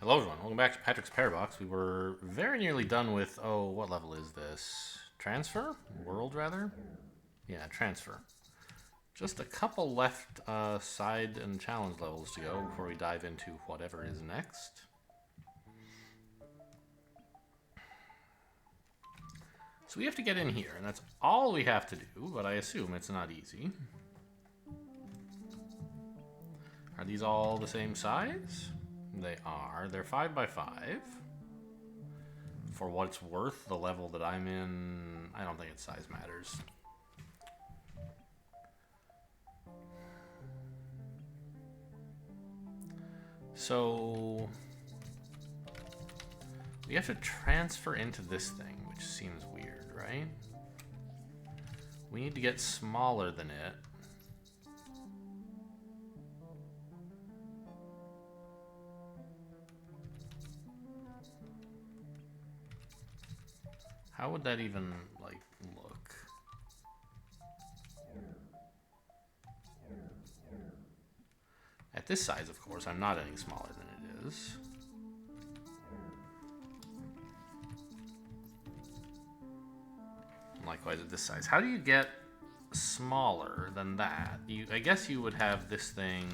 Hello everyone, welcome back to Patrick's Parabox. We were very nearly done with, what level is this? Transfer? World, rather? Yeah, transfer. Just a couple left side and challenge levels to go before we dive into whatever is next. So we have to get in here, and that's all we have to do, but I assume it's not easy. Are these all the same size? They are. They're 5 by 5. For what it's worth, the level that I'm in, I don't think its size matters. So we have to transfer into this thing, which seems weird, right? We need to get smaller than it. How would that even, like, look? At this size, of course, I'm not any smaller than it is. Likewise at this size. How do you get smaller than that? I guess you would have this thing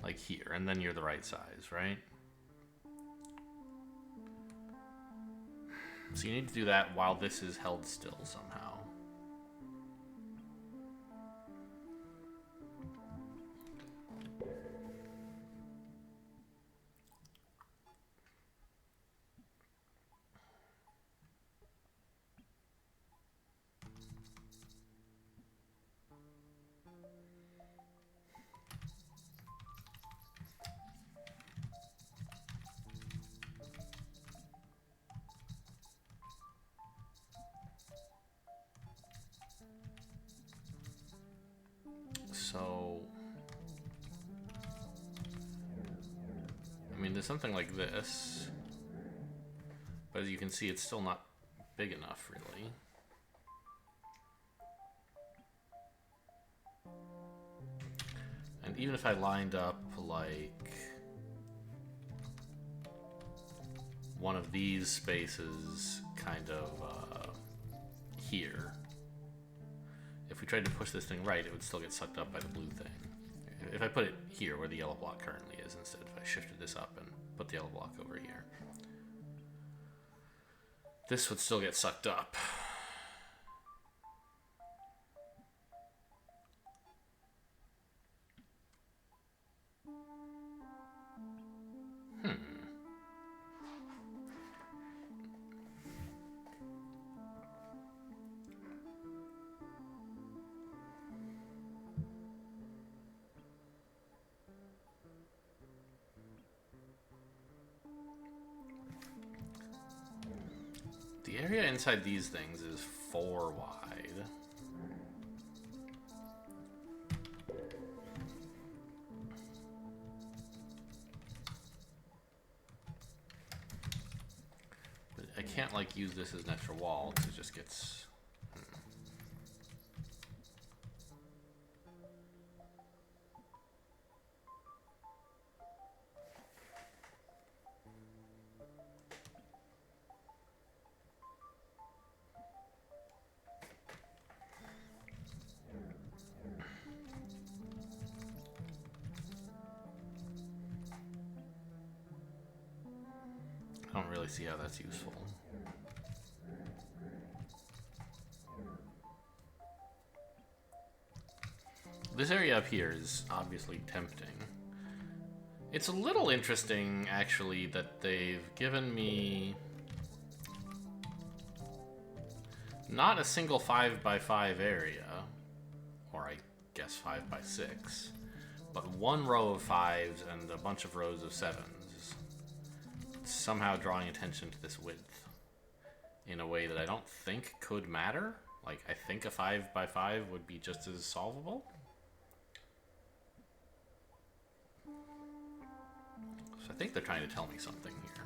like here, and then you're the right size, right? So you need to do that while this is held still somehow. So, I mean, there's something like this, but as you can see, it's still not big enough, really. And even if I lined up, like, one of these spaces kind of here, if we tried to push this thing right, it would still get sucked up by the blue thing. If I put it here where the yellow block currently is, instead, if I shifted this up and put the yellow block over here, this would still get sucked up. The area inside these things is 4 wide. But I can't, like, use this as an extra wall because it just gets... I don't really see how that's useful. This area up here is obviously tempting. It's a little interesting, actually, that they've given me not a single 5 by 5 area, or I guess 5 by 6, but one row of 5s and a bunch of rows of 7s. Somehow drawing attention to this width in a way that I don't think could matter. Like, I think a 5 by 5 would be just as solvable. So I think they're trying to tell me something here.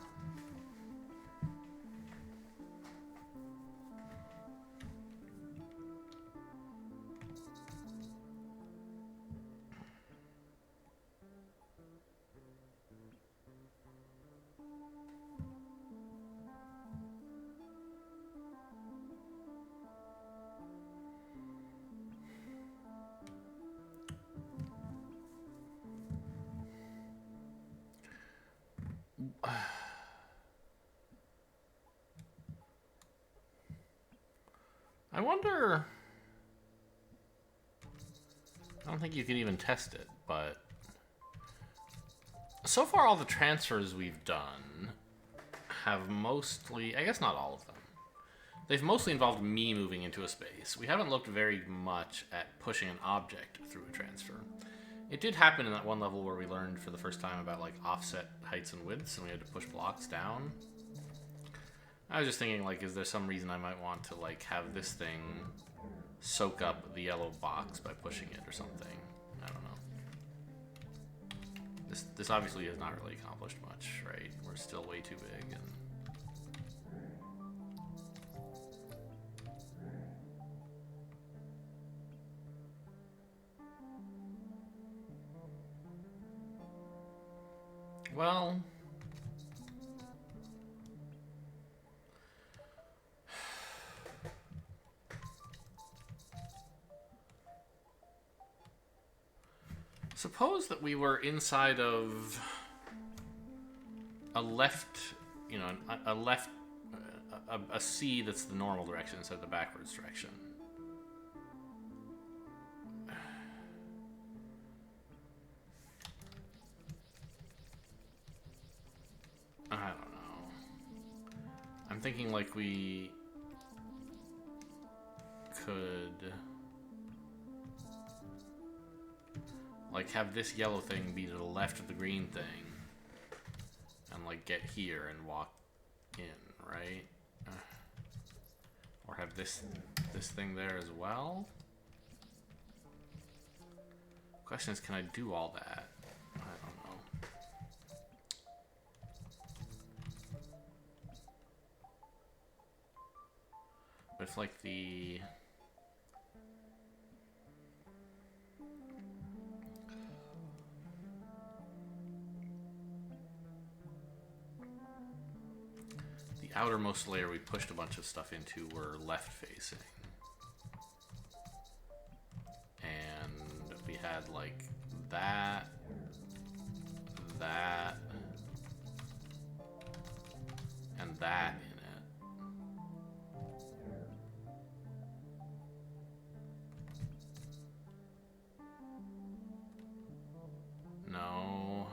I wonder... I don't think you can even test it, but... So far, all the transfers we've done have mostly... I guess not all of them. They've mostly involved me moving into a space. We haven't looked very much at pushing an object through a transfer. It did happen in that one level where we learned for the first time about, like, offset heights and widths, and we had to push blocks down. I was just thinking, like, is there some reason I might want to, like, have this thing soak up the yellow box by pushing it or something? I don't know. This obviously has not really accomplished much, right? We're still way too big, and... Well... Suppose that we were inside of a left, you know, a left, a C that's the normal direction instead of the backwards direction. I don't know. I'm thinking like we could... like, have this yellow thing be to the left of the green thing. And, like, get here and walk in, right? Or have this thing there as well? Question is, can I do all that? I don't know. But if, like, the... outermost layer we pushed a bunch of stuff into were left facing. And we had like that, and that in it. No.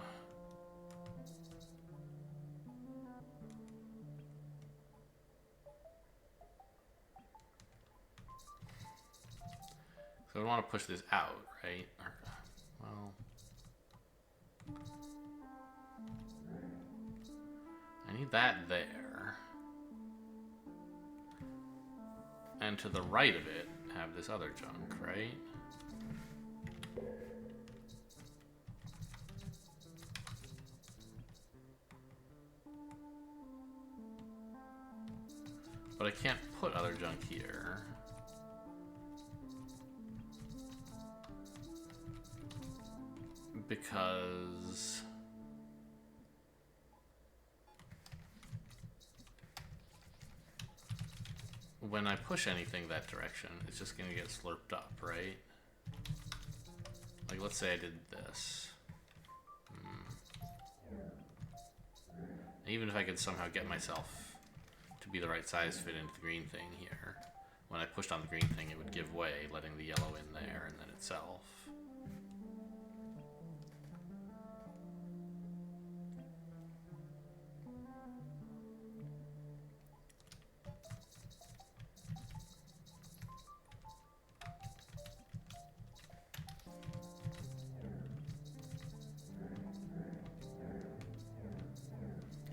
So I want to push this out, right? Well, I need that there. And to the right of it, have this other junk, right? But I can't put other junk here. Because when I push anything that direction, it's just going to get slurped up, right? Like, let's say I did this. Even if I could somehow get myself to be the right size fit into the green thing here, when I pushed on the green thing, it would give way, letting the yellow in there and then itself.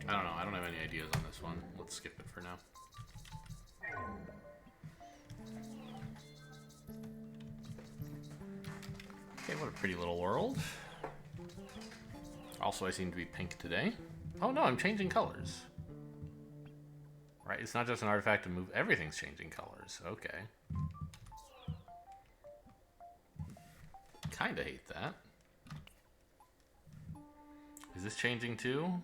I don't know, I don't have any ideas on this one. Let's skip it for now. Okay, what a pretty little world. Also, I seem to be pink today. Oh no, I'm changing colors. Right, it's not just an artifact to move, everything's changing colors. Okay. Kinda hate that. Is this changing too?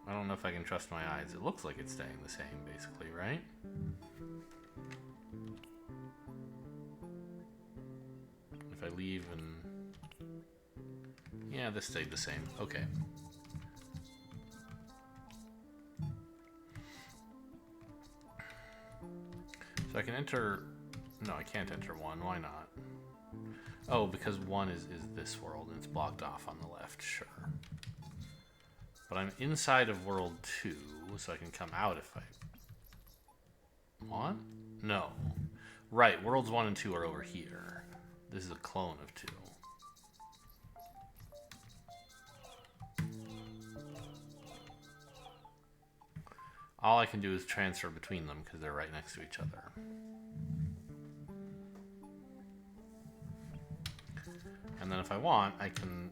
I don't know if I can trust my eyes. It looks like it's staying the same, basically, right? If I leave and... yeah, Yeah, this stayed the same. Okay. So I can enter... No, I can't enter 1. Why not? Oh, because 1 is this world, and it's blocked off on the left. Sure. But I'm inside of world 2, so I can come out if I want? No. Right, worlds 1 and 2 are over here. This is a clone of 2. All I can do is transfer between them because they're right next to each other. And then if I want, I can,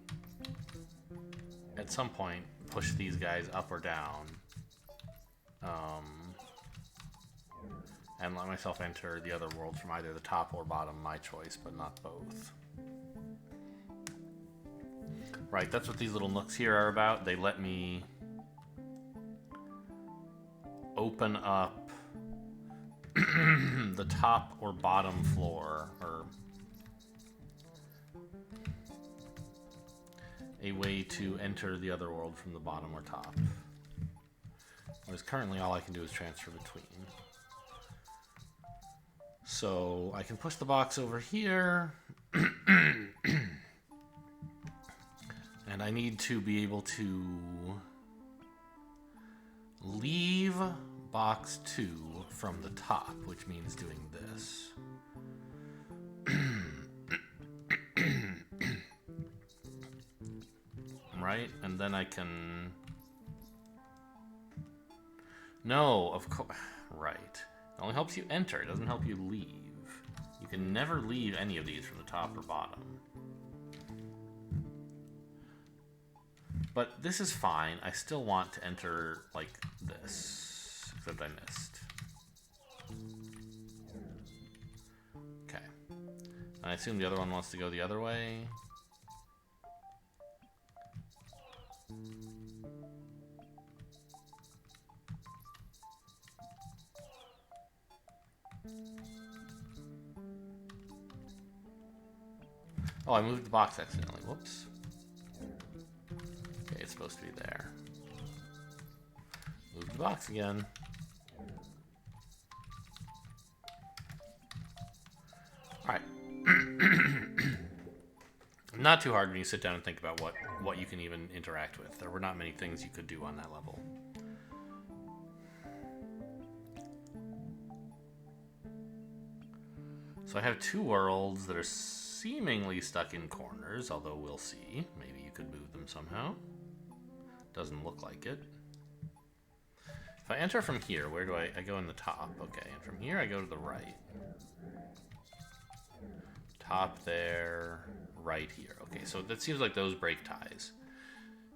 at some point, push these guys up or down. And let myself enter the other world from either the top or bottom, my choice, but not both. Right, that's what these little nooks here are about. They let me open up the top or bottom floor, or a way to enter the other world from the bottom or top. Whereas currently all I can do is transfer between. So I can push the box over here. And I need to be able to leave box 2 from the top, which means doing this. Right? And then I can... No, of course... Right. It only helps you enter. It doesn't help you leave. You can never leave any of these from the top or bottom. But this is fine. I still want to enter like this. Except I missed. Okay. And I assume the other one wants to go the other way. Oh, I moved the box accidentally. Whoops. Okay, it's supposed to be there. Move the box again. Alright. Not too hard when you sit down and think about what you can even interact with. There were not many things you could do on that level. So I have 2 worlds that are seemingly stuck in corners, although we'll see. Maybe you could move them somehow. Doesn't look like it. If I enter from here, where do I go in the top? Okay, and from here I go to the right. Top there, right here. Okay, so that seems like those break ties.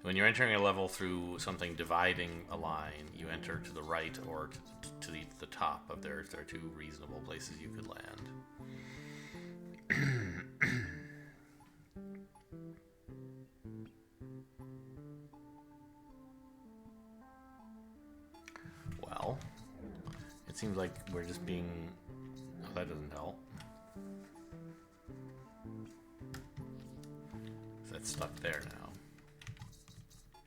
When you're entering a level through something dividing a line, you enter to the right or to the top of there. There are 2 reasonable places you could land. Well, it seems like we're just being... Oh, that doesn't help. That's stuck there now.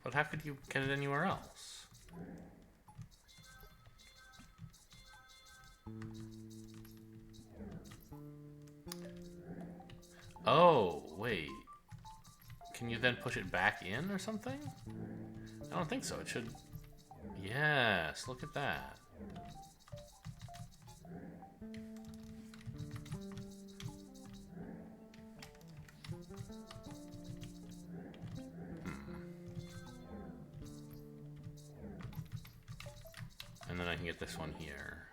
But how could you get it anywhere else? Oh, wait. Can you then push it back in or something? I don't think so. It should... Yes, look at that. And then I can get this one here.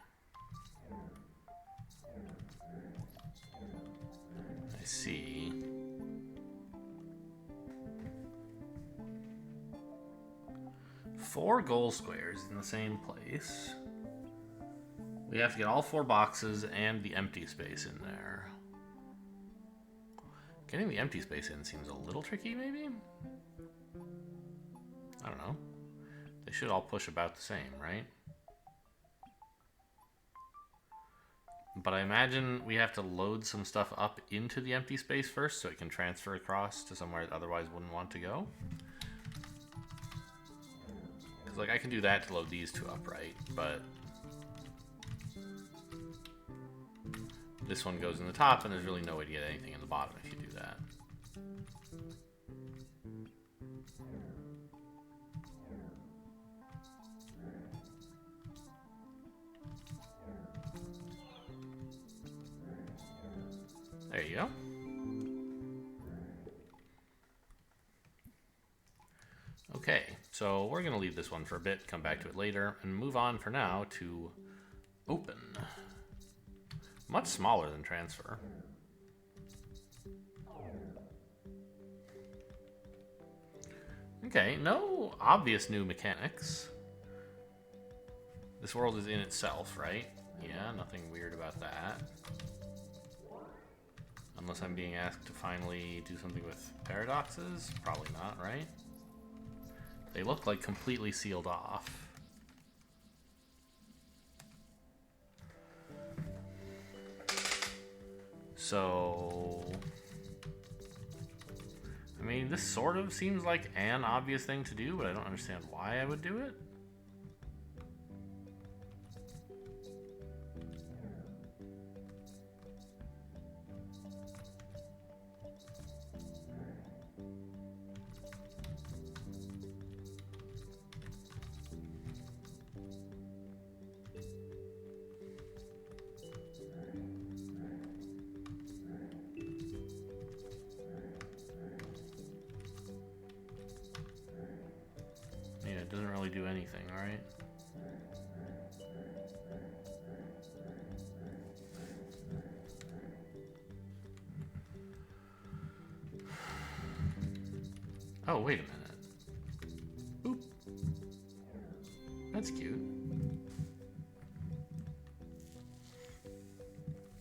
I see. Four goal squares in the same place. We have to get all 4 boxes and the empty space in there. Getting the empty space in seems a little tricky, maybe? I don't know. They should all push about the same, right? But I imagine we have to load some stuff up into the empty space first so it can transfer across to somewhere it otherwise wouldn't want to go. Because, like, I can do that to load these two up, right? But this one goes in the top, and there's really no way to get anything in the bottom if you do that. There you go. Okay, so we're going to leave this one for a bit, come back to it later, and move on for now to open. Much smaller than transfer. Okay, no obvious new mechanics. This world is in itself, right? Yeah, nothing weird about that. Unless I'm being asked to finally do something with paradoxes? Probably not, right? They look like completely sealed off. So, I mean, this sort of seems like an obvious thing to do, but I don't understand why I would do it. It doesn't really do anything, right? Oh, wait a minute. Oop. That's cute.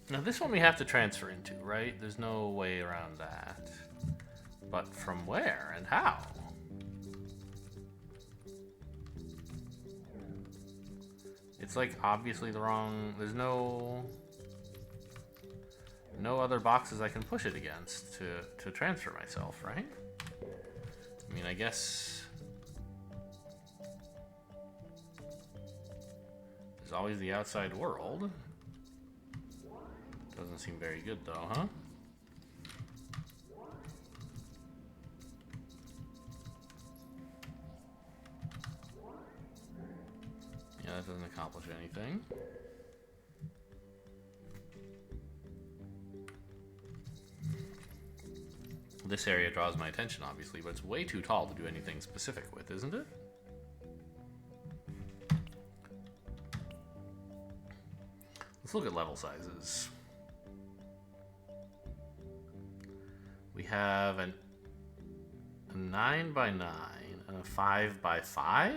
Now this one we have to transfer into, right? There's no way around that. But from where and how? It's like obviously the wrong, there's no other boxes I can push it against to transfer myself, right? I mean, I guess there's always the outside world. Doesn't seem very good though, huh? Yeah, that doesn't accomplish anything. This area draws my attention, obviously, but it's way too tall to do anything specific with, isn't it? Let's look at level sizes. We have a 9 by 9 and a 5 by 5?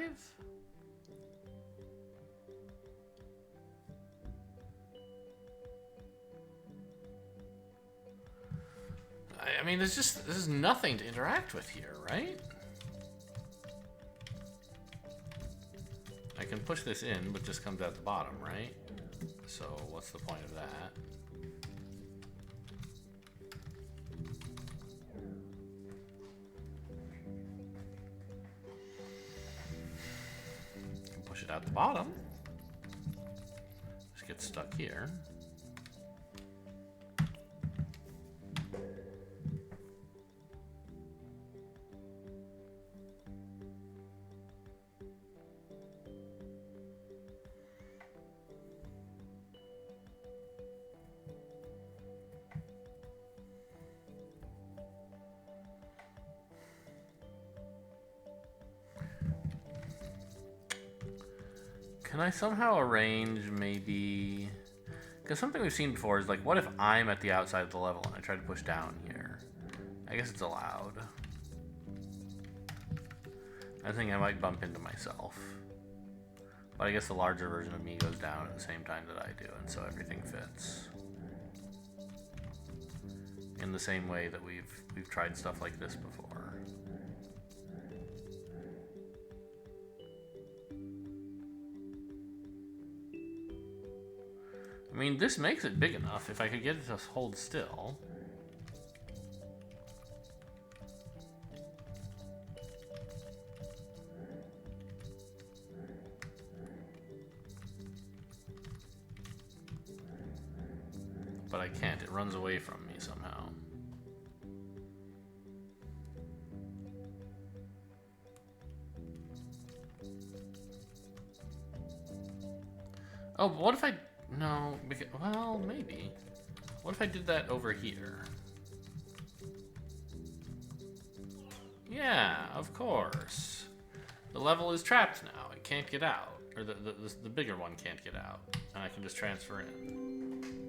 I mean, there's nothing to interact with here, right? I can push this in, but it just comes out the bottom, right? So what's the point of that? I can push it out the bottom. Just get stuck here. Can I somehow arrange maybe... Because something we've seen before is like, what if I'm at the outside of the level and I try to push down here? I guess it's allowed. I think I might bump into myself. But I guess the larger version of me goes down at the same time that I do, and so everything fits. In the same way that we've tried stuff like this before. I I mean, this makes it big enough if I could get it to hold still. But I can't. It runs away from me somehow. Oh, but what if I... No, because, well, maybe. What if I did that over here? Yeah, of course. The level is trapped now. It can't get out. Or the bigger one can't get out. And I can just transfer in.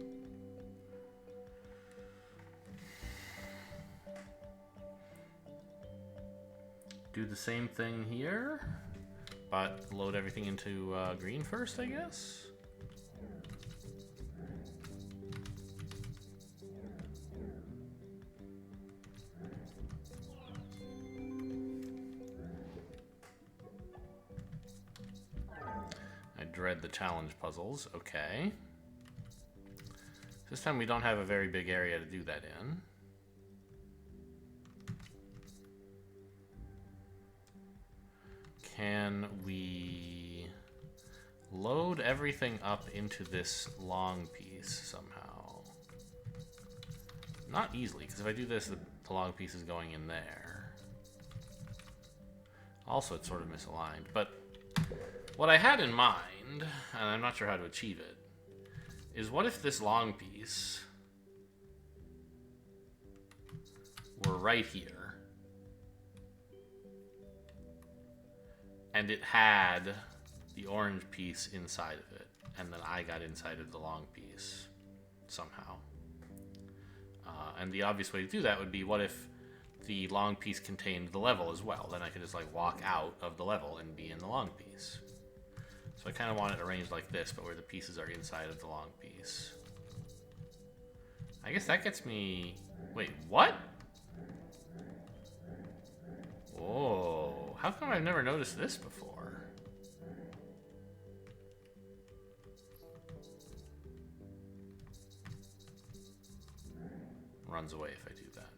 Do the same thing here, but load everything into green first, I guess. I dread the challenge puzzles. Okay. This time we don't have a very big area to do that in. Can we load everything up into this long piece somehow? Not easily, because if I do this, the long piece is going in there. Also, it's sort of misaligned. But what I had in mind, and I'm not sure how to achieve it, is what if this long piece were right here? And it had the orange piece inside of it, and then I got inside of the long piece somehow. And the obvious way to do that would be, what if the long piece contained the level as well? Then I could just like walk out of the level and be in the long piece. So I kind of want it arranged like this, but where the pieces are inside of the long piece. I guess that gets me... Wait, what? Whoa, how come I've never noticed this before? Runs away if I do that.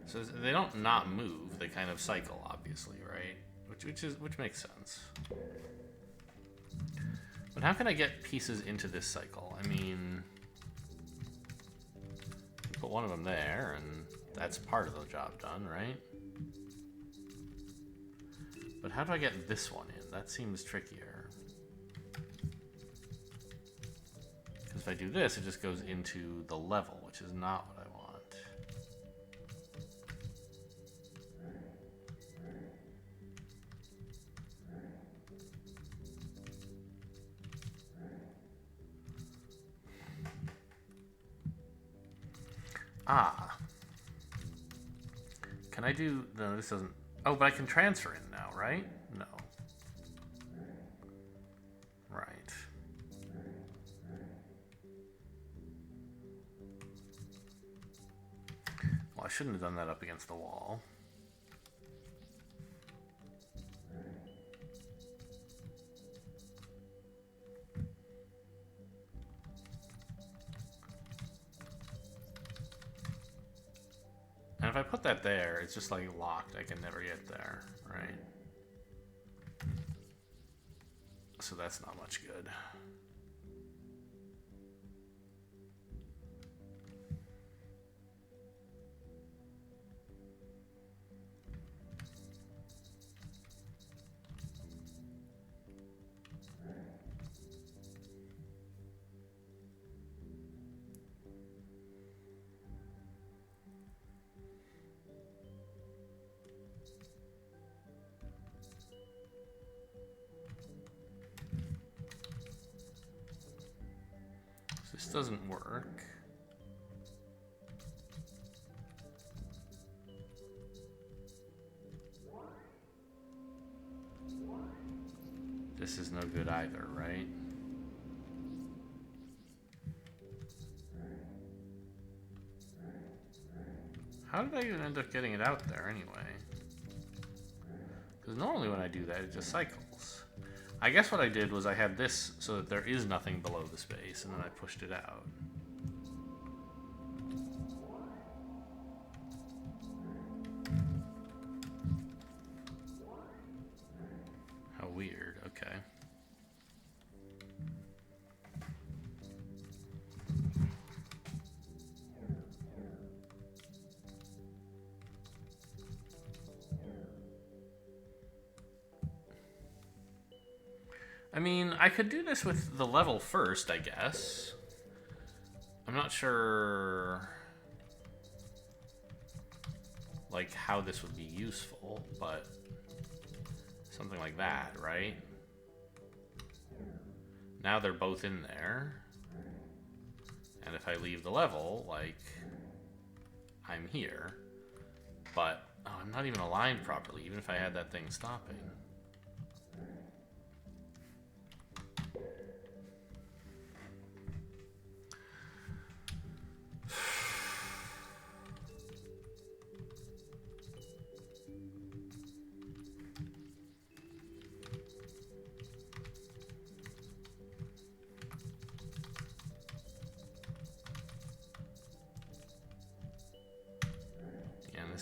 So they don't not move, they kind of cycle, obviously, right? Which makes sense. But how can I get pieces into this cycle? I mean... Put one of them there, and that's part of the job done, right? But how do I get this one in? That seems trickier. Because if I do this, it just goes into the level, which is not what I want. Ah. Can I do... No, this doesn't... Oh, but I can transfer in now, right? No. Right. Well, I shouldn't have done that up against the wall. And if I put that there, it's just like locked. I can never get there, right? So that's not much good. This doesn't work. This is no good either, right? How did I even end up getting it out there anyway? Because normally when I do that, it just cycles. I guess what I did was I had this so that there is nothing below the space, and then I pushed it out. How weird. Okay. I mean, I could do this with the level first, I guess. I'm not sure, like, how this would be useful, but something like that, right? Now they're both in there. And if I leave the level, like, I'm here. But, oh, I'm not even aligned properly, even if I had that thing stopping.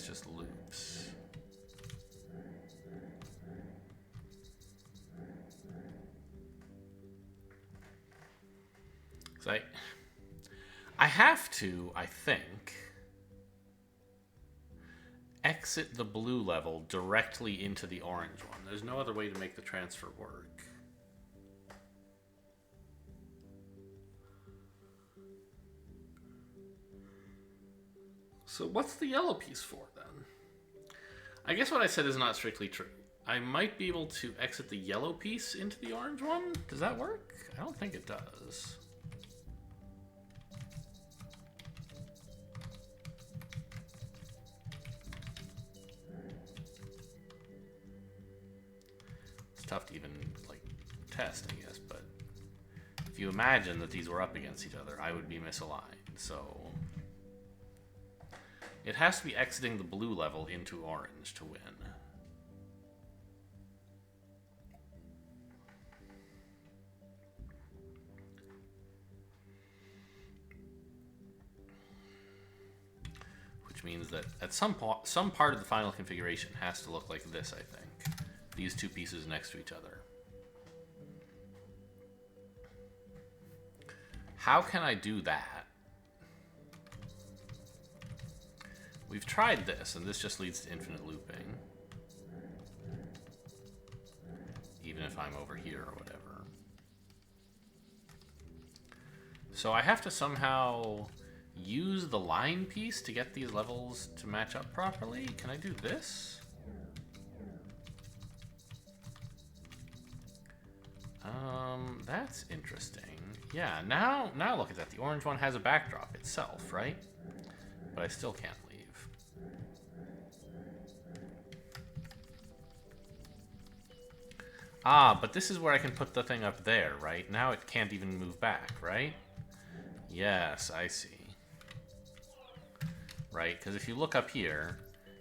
Just loops. So I have to, I think, exit the blue level directly into the orange one. There's no other way to make the transfer work. So what's the yellow piece for, then? I guess what I said is not strictly true. I might be able to exit the yellow piece into the orange one. Does that work? I don't think it does. It's tough to even, like, test, I guess, but if you imagine that these were up against each other, I would be misaligned, so... It has to be exiting the blue level into orange to win. Which means that at some part of the final configuration has to look like this, I think. These two pieces next to each other. How can I do that? We've tried this, and this just leads to infinite looping. Even if I'm over here or whatever. So I have to somehow use the line piece to get these levels to match up properly? Can I do this? That's interesting. Yeah, now look at that. The orange one has a backdrop itself, right? But I still can't leave. Ah, but this is where I can put the thing up there, right? Now it can't even move back, right? Yes, I see. Right, because if you look up here,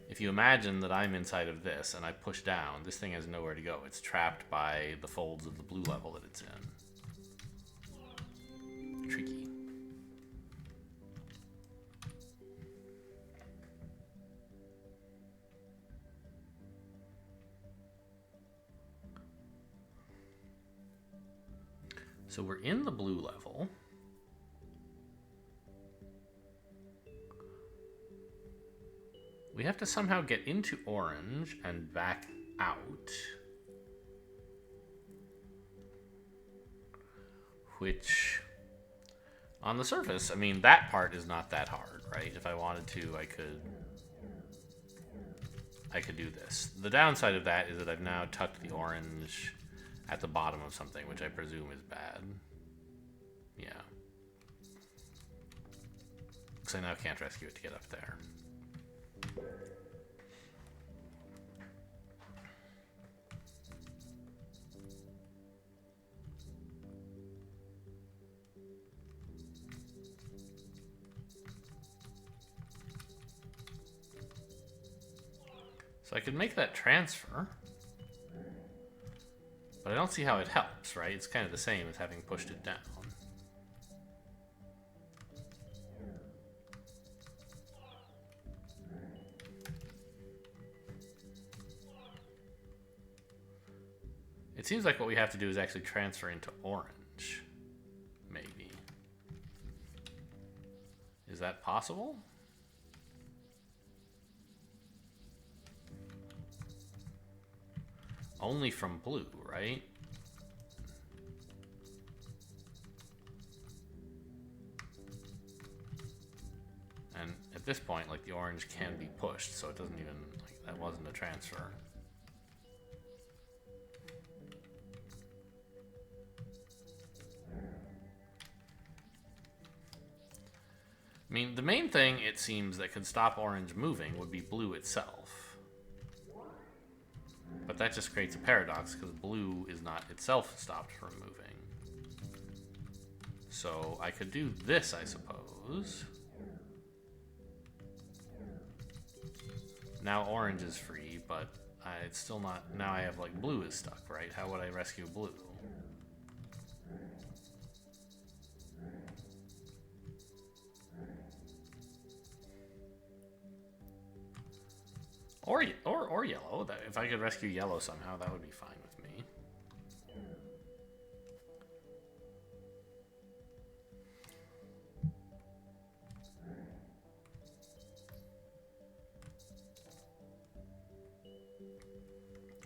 if you imagine that I'm inside of this and I push down, this thing has nowhere to go. It's trapped by the folds of the blue level that it's in. Tricky. So we're in the blue level. We have to somehow get into orange and back out. Which, on the surface, I mean, that part is not that hard, right? If I wanted to, I could do this. The downside of that is that I've now tucked the orange at the bottom of something, which I presume is bad. Yeah. Because I now can't rescue it to get up there. So I could make that transfer. But I don't see how it helps, right? It's kind of the same as having pushed it down. It seems like what we have to do is actually transfer into orange. Maybe. Is that possible? Only from blue, right? And at this point, like, the orange can be pushed, so it doesn't even, like, that wasn't a transfer. I mean, the main thing, it seems, that could stop orange moving would be blue itself. But that just creates a paradox, because blue is not itself stopped from moving. So I could do this, I suppose. Now orange is free, but it's still not... Now I have, like, blue is stuck, right? How would I rescue blue? Or yellow. That, if I could rescue yellow somehow, that would be fine with me.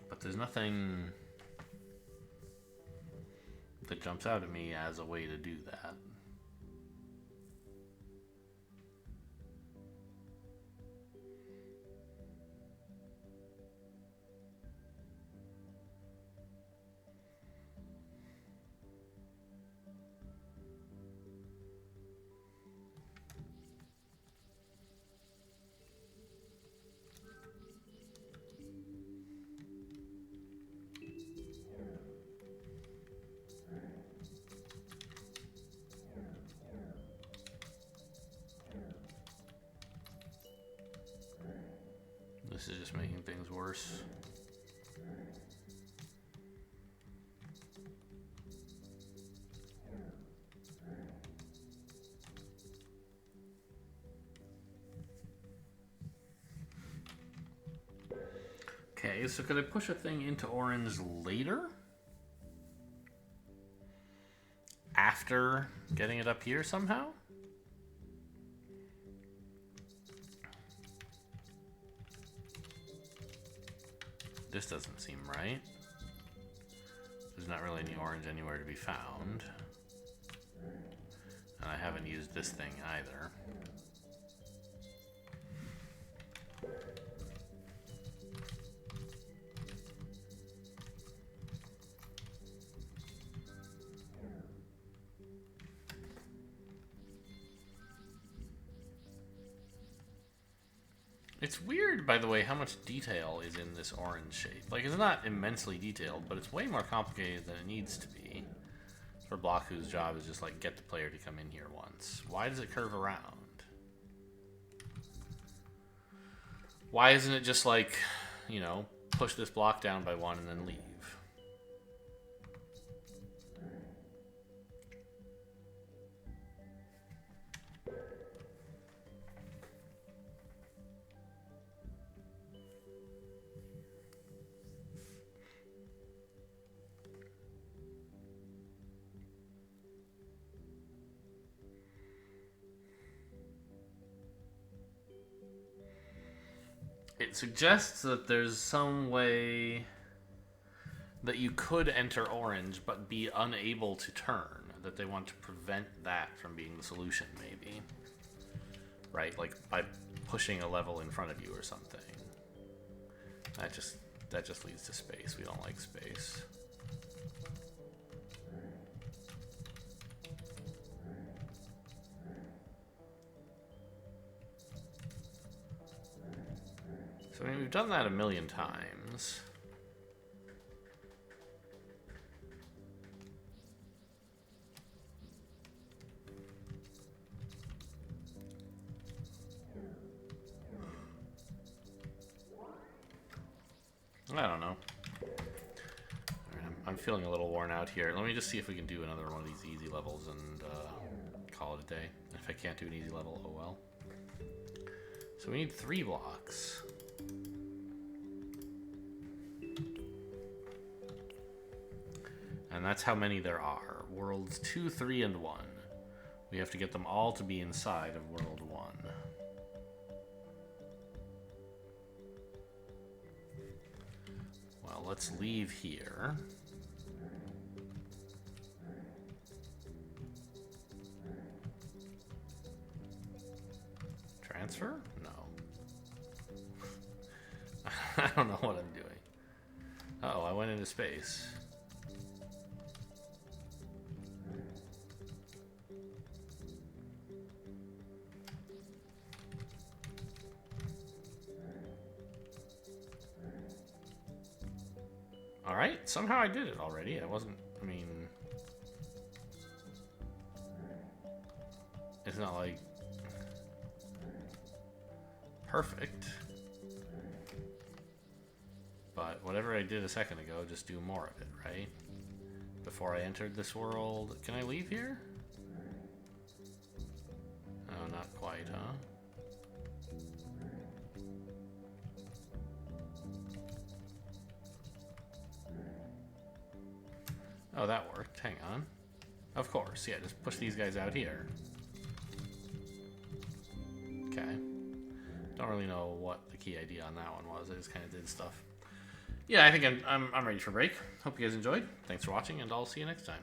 But there's nothing that jumps out at me as a way to do that. This is just making things worse. Okay, so could I push a thing into orange later? After getting it up here somehow? This doesn't seem right. There's not really any orange anywhere to be found. And I haven't used this thing either. It's weird, by the way, how much detail is in this orange shape. Like, it's not immensely detailed, but it's way more complicated than it needs to be. For a block whose job is just, like, get the player to come in here once. Why does it curve around? Why isn't it just, like, you know, push this block down by one and then leave? It suggests that there's some way that you could enter orange but be unable to turn. That they want to prevent that from being the solution, maybe. Right? Like by pushing a level in front of you or something. That just leads to space. We don't like space. So, I mean, we've done that a million times. I don't know. I'm feeling a little worn out here. Let me just see if we can do another one of these easy levels and call it a day. If I can't do an easy level, oh well. So we need 3 blocks. And that's how many there are. Worlds 2, 3, and 1. We have to get them all to be inside of World 1. Well, let's leave here. Transfer? No. I don't know what I'm doing. Uh-oh, I went into space. Alright, somehow I did it already. I wasn't, I mean... It's not like... perfect. But whatever I did a second ago, just do more of it, right? Before I entered this world... Can I leave here? Oh, not quite, huh? Oh, that worked. Hang on. Of course, yeah, just push these guys out here. Okay. Don't really know what the key idea on that one was. I just kind of did stuff. Yeah, I think I'm ready for break. Hope you guys enjoyed. Thanks for watching, and I'll see you next time.